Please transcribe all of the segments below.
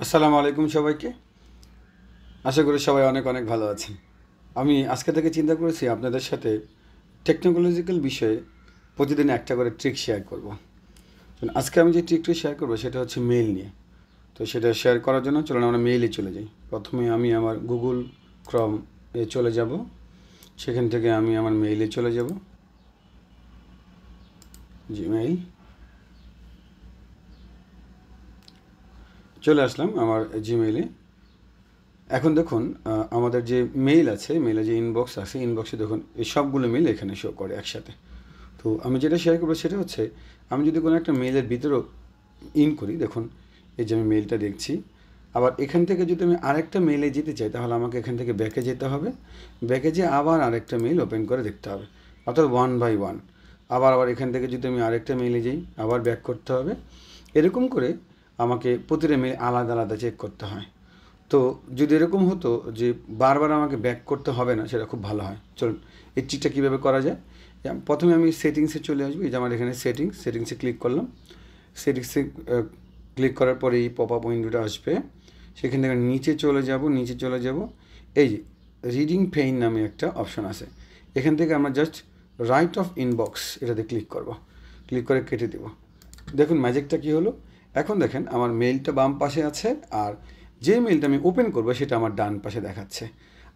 আসসালামু আলাইকুম সবাইকে। আশা করি সবাই অনেক অনেক ভালো আছেন। আমি আজকে থেকে চিন্তা করেছি আপনাদের সাথে টেকনোলজিক্যাল বিষয়ে প্রতিদিন একটা করে ট্রিক শেয়ার করব। আজকে আমি যে ট্রিকটি শেয়ার করব সেটা হচ্ছে মেইল নিয়ে। তো সেটা শেয়ার করার জন্য চলুন আমরা মেইলে চলে যাই। প্রথমে আমি আমার গুগল ক্রম এ চলে যাব। সেখান থেকে আমি আমার মেইলে চলে যাব। জিমেইল চলে আসলাম আমার জিমেইলে। এখন দেখুন আমাদের যে মেইল আছে, মেইলে যে ইনবক্স আছে, ইনবক্সে দেখুন এই সবগুলো মেইল এখানে শো করে একসাথে। তো আমি যেটা শেয়ার করবো সেটা হচ্ছে, আমি যদি কোনো একটা মেইলের ভিতরেও করি, দেখুন এই যে আমি মেইলটা দেখছি। আবার এখান থেকে যদি আমি আরেকটা মেইলে যেতে চাই তাহলে আমাকে এখান থেকে ব্যাকে যেতে হবে। ব্যাকে যেয়ে আবার আরেকটা মেইল ওপেন করে দেখতে হবে, অর্থাৎ ওয়ান বাই ওয়ান। আবার এখান থেকে যদি আমি আরেকটা মেইলে যাই আবার ব্যাক করতে হবে। এরকম করে আমাকে প্রতিটা মেইল আলাদা আলাদা চেক করতে হয়। তো যদি এরকম হতো যে বারবার আমাকে ব্যাক করতে হবে না, সেটা খুব ভালো হয়। চলুন এই ট্রিকটা কীভাবে করা যায়। প্রথমে আমি সেটিংসে চলে আসবো। এই যে আমার এখানে সেটিংসে ক্লিক করলাম। সেটিংসে ক্লিক করার পরে এই পপ আপ উইন্ডোটা আসবে। সেখান থেকে নিচে চলে যাব। এই যে রিডিং পেইন নামে একটা অপশন আছে, এখান থেকে আমরা জাস্ট রাইট অফ ইনবক্স এটাতে ক্লিক করব। ক্লিক করে কেটে দেব। দেখুন ম্যাজিকটা কী হলো। এখন দেখেন আমার মেইলটা বাম পাশে আছে, আর যে মেইলটা আমি ওপেন করবো সেটা আমার ডান পাশে দেখাচ্ছে।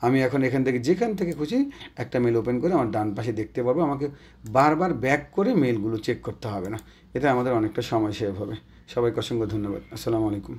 আমি এখন এখান থেকে যেখান থেকে খুশি একটা মেল ওপেন করে আমার ডান পাশে দেখতে পারবো। আমাকে বারবার ব্যাক করে মেলগুলো চেক করতে হবে না। এতে আমাদের অনেকটা সময় সেভ হবে। সবাইকে অসংখ্য ধন্যবাদ। আসসালামু আলাইকুম।